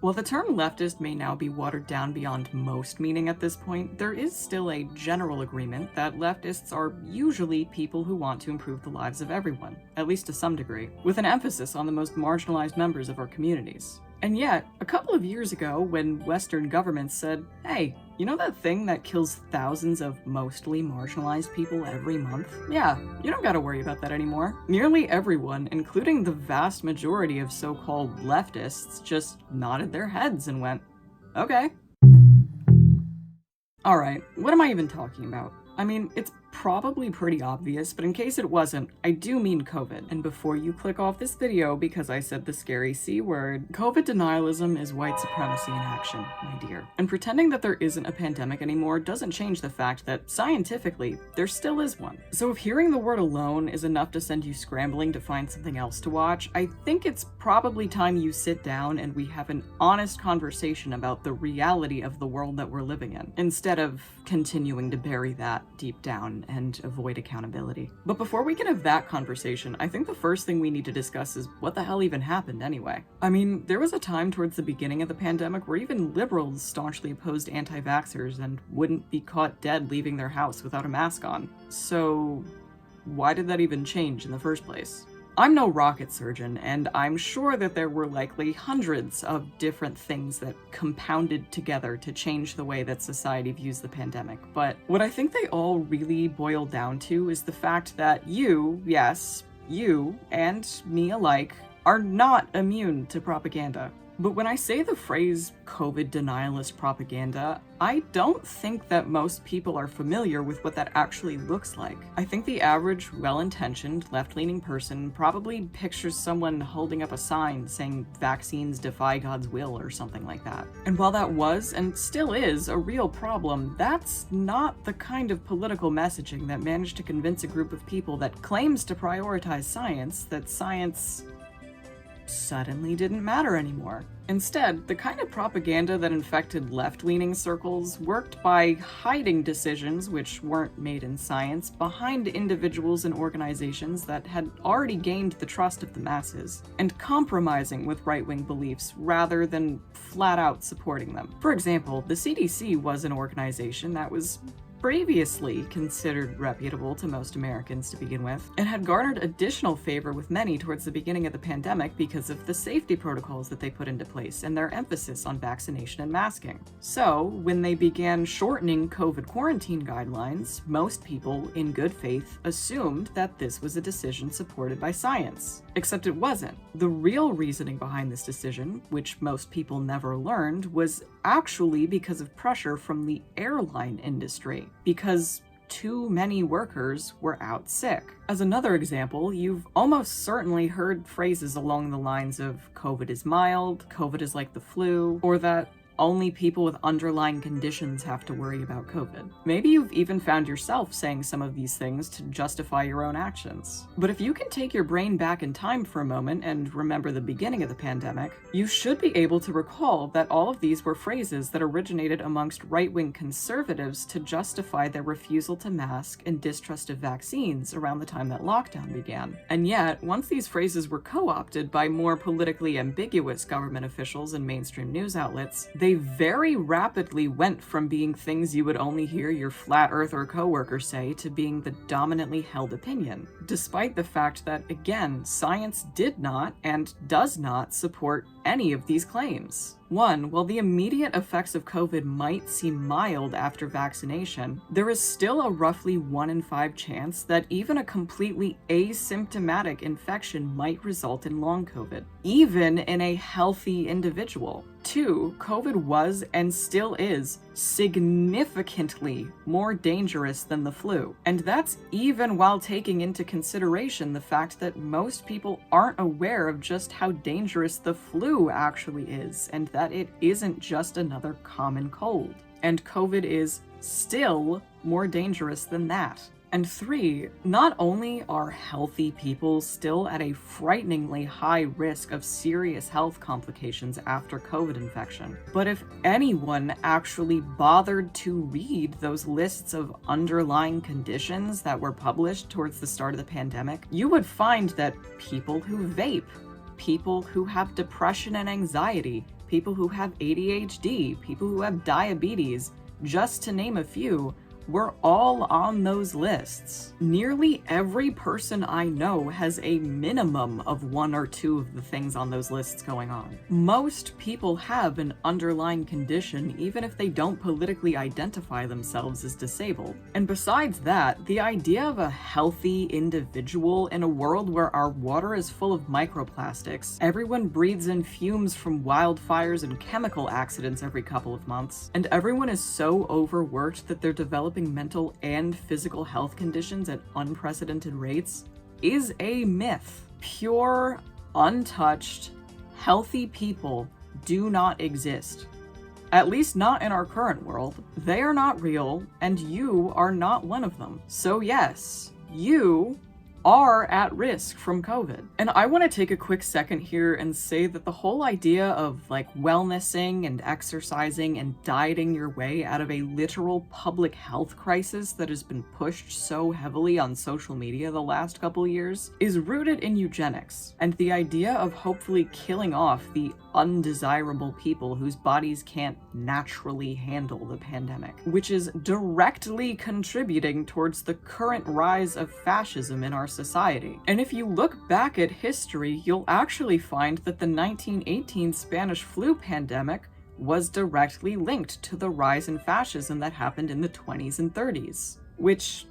While the term leftist may now be watered down beyond most meaning at this point, there is still a general agreement that leftists are usually people who want to improve the lives of everyone, at least to some degree, with an emphasis on the most marginalized members of our communities. And yet, a couple of years ago, when Western governments said, hey, you know that thing that kills thousands of mostly marginalized people every month? Yeah, you don't gotta worry about that anymore. Nearly everyone, including the vast majority of so-called leftists, just nodded their heads and went, okay. Alright, what am I even talking about? I mean, it's probably pretty obvious, but in case it wasn't, I do mean COVID. And before you click off this video because I said the scary C word, COVID denialism is white supremacy in action, my dear. And pretending that there isn't a pandemic anymore doesn't change the fact that, scientifically, there still is one. So if hearing the word alone is enough to send you scrambling to find something else to watch, I think it's probably time you sit down and we have an honest conversation about the reality of the world that we're living in, instead of continuing to bury that deep down and avoid accountability. But before we can have that conversation, I think the first thing we need to discuss is what the hell even happened anyway. I mean, there was a time towards the beginning of the pandemic where even liberals staunchly opposed anti-vaxxers and wouldn't be caught dead leaving their house without a mask on. So why did that even change in the first place? I'm no rocket surgeon, and I'm sure that there were likely hundreds of different things that compounded together to change the way that society views the pandemic. But what I think they all really boil down to is the fact that you, yes, you and me alike, are not immune to propaganda. But when I say the phrase COVID denialist propaganda, I don't think that most people are familiar with what that actually looks like. I think the average, well-intentioned, left-leaning person probably pictures someone holding up a sign saying vaccines defy God's will or something like that. And while that was, and still is, a real problem, that's not the kind of political messaging that managed to convince a group of people that claims to prioritize science that science suddenly didn't matter anymore. Instead, the kind of propaganda that infected left-leaning circles worked by hiding decisions which weren't made in science behind individuals and organizations that had already gained the trust of the masses, and compromising with right-wing beliefs rather than flat-out supporting them. For example, the CDC was an organization that was previously considered reputable to most Americans to begin with, and had garnered additional favor with many towards the beginning of the pandemic because of the safety protocols that they put into place and their emphasis on vaccination and masking. So, when they began shortening COVID quarantine guidelines, most people, in good faith, assumed that this was a decision supported by science. Except it wasn't. The real reasoning behind this decision, which most people never learned, was actually because of pressure from the airline industry, because too many workers were out sick. As another example, you've almost certainly heard phrases along the lines of COVID is mild, COVID is like the flu, or that only people with underlying conditions have to worry about COVID. Maybe you've even found yourself saying some of these things to justify your own actions. But if you can take your brain back in time for a moment and remember the beginning of the pandemic, you should be able to recall that all of these were phrases that originated amongst right-wing conservatives to justify their refusal to mask and distrust of vaccines around the time that lockdown began. And yet, once these phrases were co-opted by more politically ambiguous government officials and mainstream news outlets, they very rapidly went from being things you would only hear your flat earther coworker say to being the dominantly held opinion, despite the fact that, again, science did not and does not support any of these claims. One, while the immediate effects of COVID might seem mild after vaccination, there is still a roughly 1 in 5 chance that even a completely asymptomatic infection might result in long COVID, even in a healthy individual. Two, COVID was and still is significantly more dangerous than the flu. And that's even while taking into consideration the fact that most people aren't aware of just how dangerous the flu actually is, and that it isn't just another common cold. And COVID is still more dangerous than that. And three, not only are healthy people still at a frighteningly high risk of serious health complications after COVID infection, but if anyone actually bothered to read those lists of underlying conditions that were published towards the start of the pandemic, you would find that people who vape, people who have depression and anxiety, people who have ADHD, people who have diabetes, just to name a few, were all on those lists. Nearly every person I know has a minimum of one or two of the things on those lists going on. Most people have an underlying condition even if they don't politically identify themselves as disabled. And besides that, the idea of a healthy individual in a world where our water is full of microplastics, everyone breathes in fumes from wildfires and chemical accidents every couple of months, and everyone is so overworked that they're developing mental and physical health conditions at unprecedented rates is a myth. Pure, untouched, healthy people do not exist. At least not in our current world. They are not real, and you are not one of them. So yes, you are at risk from COVID. And I want to take a quick second here and say that the whole idea of wellnessing and exercising and dieting your way out of a literal public health crisis that has been pushed so heavily on social media the last couple years is rooted in eugenics and the idea of hopefully killing off the undesirable people whose bodies can't naturally handle the pandemic, which is directly contributing towards the current rise of fascism in our society. And if you look back at history, you'll actually find that the 1918 Spanish flu pandemic was directly linked to the rise in fascism that happened in the 20s and 30s, which,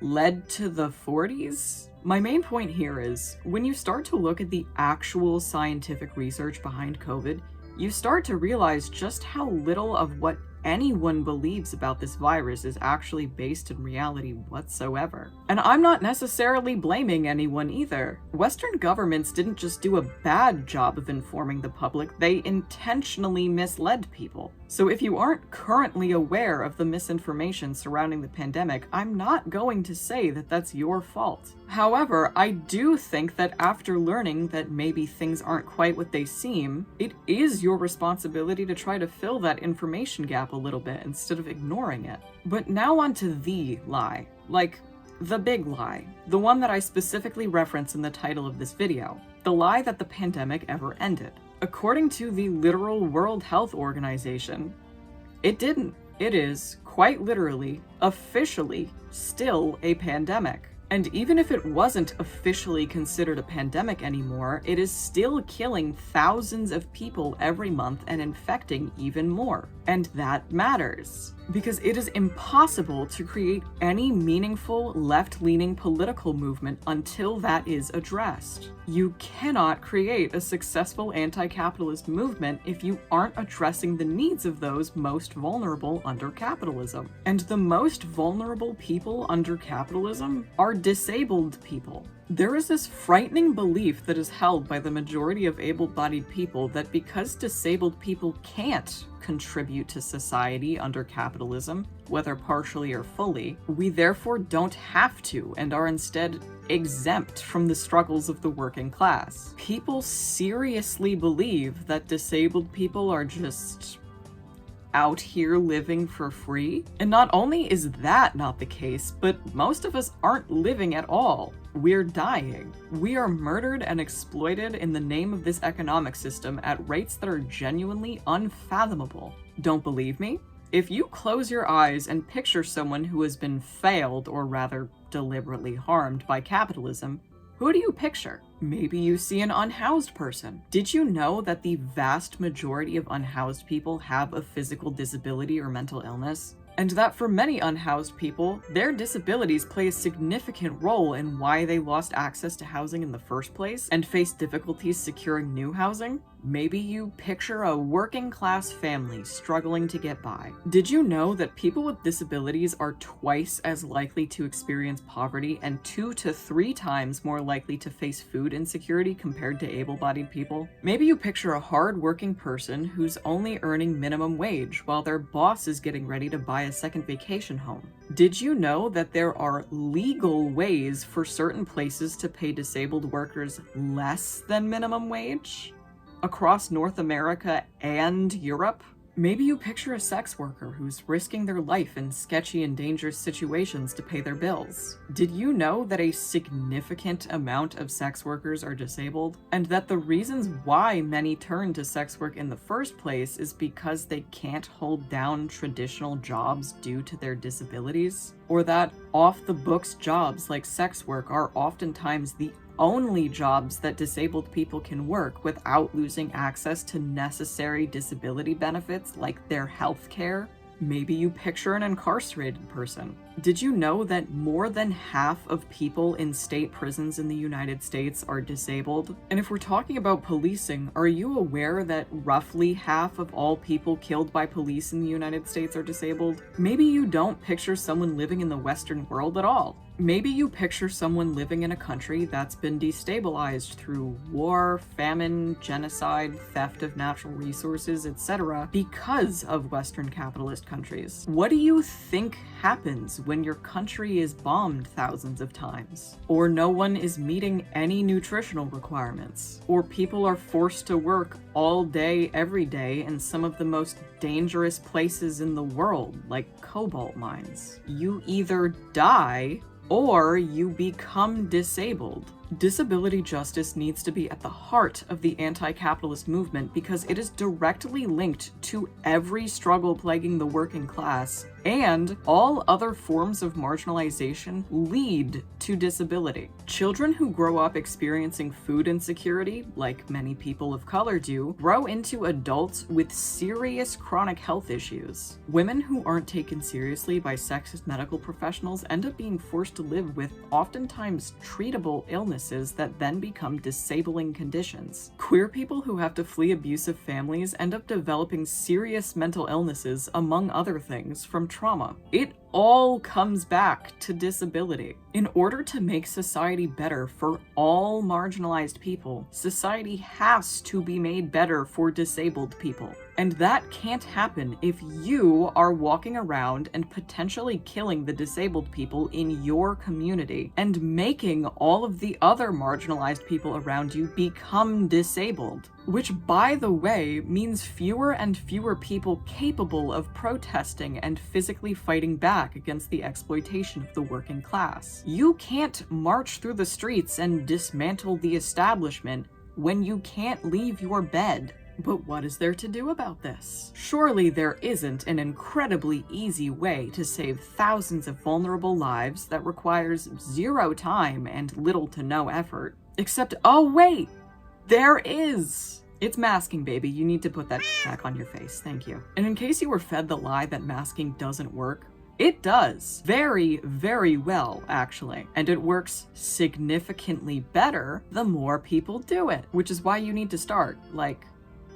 led to the 40s? My main point here is, when you start to look at the actual scientific research behind COVID, you start to realize just how little of what anyone believes about this virus is actually based in reality whatsoever. And I'm not necessarily blaming anyone either. Western governments didn't just do a bad job of informing the public, they intentionally misled people. So if you aren't currently aware of the misinformation surrounding the pandemic, I'm not going to say that that's your fault. However, I do think that after learning that maybe things aren't quite what they seem, it is your responsibility to try to fill that information gap a little bit instead of ignoring it. But now on to the lie. The big lie. The one that I specifically reference in the title of this video. The lie that the pandemic ever ended. According to the literal World Health Organization, it didn't. It is, quite literally, officially, still a pandemic. And even if it wasn't officially considered a pandemic anymore, it is still killing thousands of people every month and infecting even more. And that matters, because it is impossible to create any meaningful left-leaning political movement until that is addressed. You cannot create a successful anti-capitalist movement if you aren't addressing the needs of those most vulnerable under capitalism. And the most vulnerable people under capitalism are disabled people. There is this frightening belief that is held by the majority of able-bodied people that because disabled people can't contribute to society under capitalism, whether partially or fully, we therefore don't have to and are instead exempt from the struggles of the working class. People seriously believe that disabled people are just out here living for free. And not only is that not the case, but most of us aren't living at all. We're dying. We are murdered and exploited in the name of this economic system at rates that are genuinely unfathomable. Don't believe me? If you close your eyes and picture someone who has been failed, or rather deliberately harmed by capitalism, who do you picture? Maybe you see an unhoused person. Did you know that the vast majority of unhoused people have a physical disability or mental illness? And that for many unhoused people, their disabilities play a significant role in why they lost access to housing in the first place and face difficulties securing new housing? Maybe you picture a working class family struggling to get by. Did you know that people with disabilities are twice as likely to experience poverty and 2 to 3 times more likely to face food insecurity compared to able-bodied people? Maybe you picture a hard-working person who's only earning minimum wage while their boss is getting ready to buy a second vacation home. Did you know that there are legal ways for certain places to pay disabled workers less than minimum wage across North America and Europe? Maybe you picture a sex worker who's risking their life in sketchy and dangerous situations to pay their bills. Did you know that a significant amount of sex workers are disabled? And that the reasons why many turn to sex work in the first place is because they can't hold down traditional jobs due to their disabilities? Or that off-the-books jobs like sex work are oftentimes the only jobs that disabled people can work without losing access to necessary disability benefits like their health care? Maybe you picture an incarcerated person. Did you know that more than half of people in state prisons in the United States are disabled? And if we're talking about policing, are you aware that roughly half of all people killed by police in the United States are disabled? Maybe you don't picture someone living in the Western world at all. Maybe you picture someone living in a country that's been destabilized through war, famine, genocide, theft of natural resources, etc. because of Western capitalist countries. What do you think happens when your country is bombed thousands of times? Or no one is meeting any nutritional requirements? Or people are forced to work all day, every day in some of the most dangerous places in the world, like cobalt mines? You either die or you become disabled. Disability justice needs to be at the heart of the anti-capitalist movement because it is directly linked to every struggle plaguing the working class, and all other forms of marginalization lead to disability. Children who grow up experiencing food insecurity, like many people of color do, grow into adults with serious chronic health issues. Women who aren't taken seriously by sexist medical professionals end up being forced to live with oftentimes treatable illnesses that then become disabling conditions. Queer people who have to flee abusive families end up developing serious mental illnesses, among other things, from trauma. It all comes back to disability. In order to make society better for all marginalized people, society has to be made better for disabled people. And that can't happen if you are walking around and potentially killing the disabled people in your community and making all of the other marginalized people around you become disabled. Which, by the way, means fewer and fewer people capable of protesting and physically fighting back against the exploitation of the working class. You can't march through the streets and dismantle the establishment when you can't leave your bed. But what is there to do about this? Surely there isn't an incredibly easy way to save thousands of vulnerable lives that requires zero time and little to no effort. Except, oh wait! There is! It's masking, baby. You need to put that back on your face. Thank you. And in case you were fed the lie that masking doesn't work, it does. Very, very well, actually. And it works significantly better the more people do it. Which is why you need to start, like,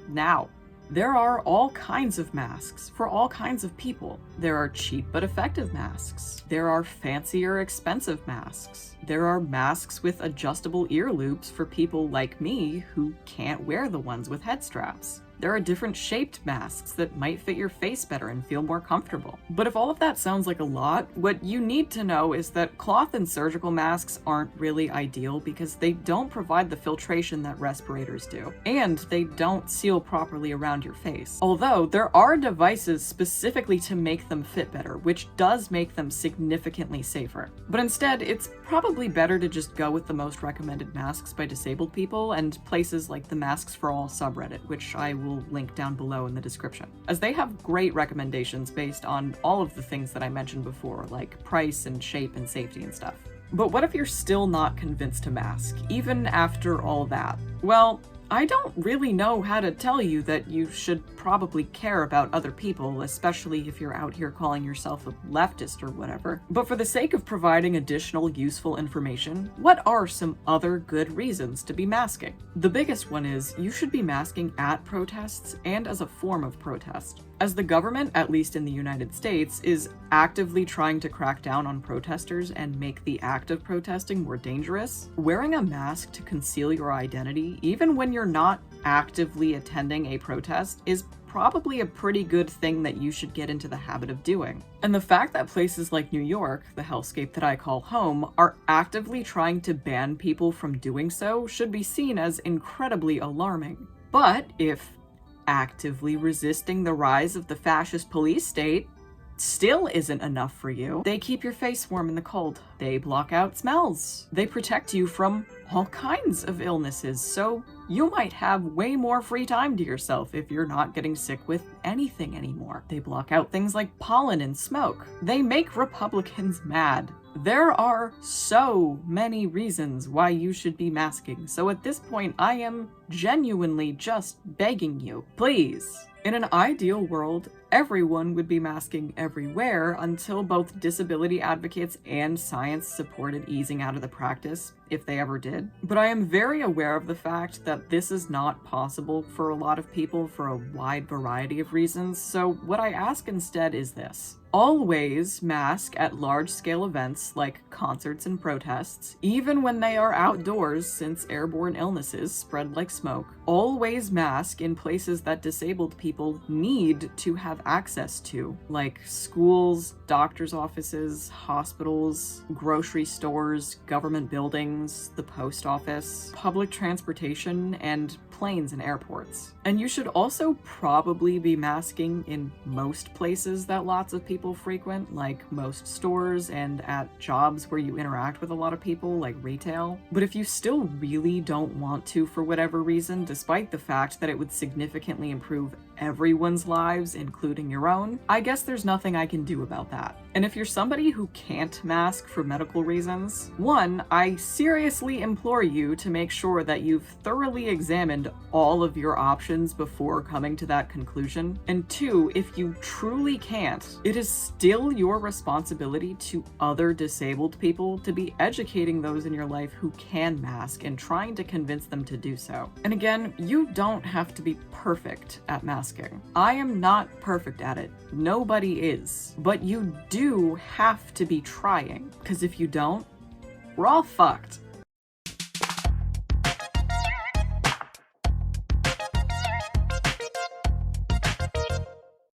now. There are all kinds of masks for all kinds of people. There are cheap but effective masks. There are fancier, expensive masks. There are masks with adjustable ear loops for people like me who can't wear the ones with head straps. There are different shaped masks that might fit your face better and feel more comfortable. But if all of that sounds like a lot, what you need to know is that cloth and surgical masks aren't really ideal because they don't provide the filtration that respirators do, and they don't seal properly around your face. Although there are devices specifically to make them fit better, which does make them significantly safer. But instead, it's probably better to just go with the most recommended masks by disabled people and places like the Masks for All subreddit, which I will link down below in the description, as they have great recommendations based on all of the things that I mentioned before, like price and shape and safety and stuff. But what if you're still not convinced to mask, even after all that? Well, I don't really know how to tell you that you should probably care about other people, especially if you're out here calling yourself a leftist or whatever. But for the sake of providing additional useful information, what are some other good reasons to be masking? The biggest one is you should be masking at protests and as a form of protest. As the government, at least in the United States, is actively trying to crack down on protesters and make the act of protesting more dangerous, wearing a mask to conceal your identity, even when you're not actively attending a protest, is probably a pretty good thing that you should get into the habit of doing. And the fact that places like New York, the hellscape that I call home, are actively trying to ban people from doing so should be seen as incredibly alarming. But if actively resisting the rise of the fascist police state still isn't enough for you. They keep your face warm in the cold. They block out smells. They protect you from all kinds of illnesses, so you might have way more free time to yourself if you're not getting sick with anything anymore. They block out things like pollen and smoke. They make Republicans mad. There are so many reasons why you should be masking, so at this point I am genuinely just begging you, please. In an ideal world, everyone would be masking everywhere until both disability advocates and science supported easing out of the practice, if they ever did. But I am very aware of the fact that this is not possible for a lot of people for a wide variety of reasons, so what I ask instead is this. Always mask at large-scale events like concerts and protests, even when they are outdoors since airborne illnesses spread like smoke. Always mask in places that disabled people need to have access to, like schools, doctor's offices, hospitals, grocery stores, government buildings, the post office, public transportation, and planes and airports. And you should also probably be masking in most places that lots of people frequent, like most stores and at jobs where you interact with a lot of people, like retail. But if you still really don't want to for whatever reason, despite the fact that it would significantly improve everyone's lives, including your own, I guess there's nothing I can do about that. And if you're somebody who can't mask for medical reasons, one, I seriously implore you to make sure that you've thoroughly examined all of your options before coming to that conclusion. And two, if you truly can't, it is still your responsibility to other disabled people to be educating those in your life who can mask and trying to convince them to do so. And again, you don't have to be perfect at masking. I am not perfect at it. Nobody is. But you do have to be trying, because if you don't, we're all fucked.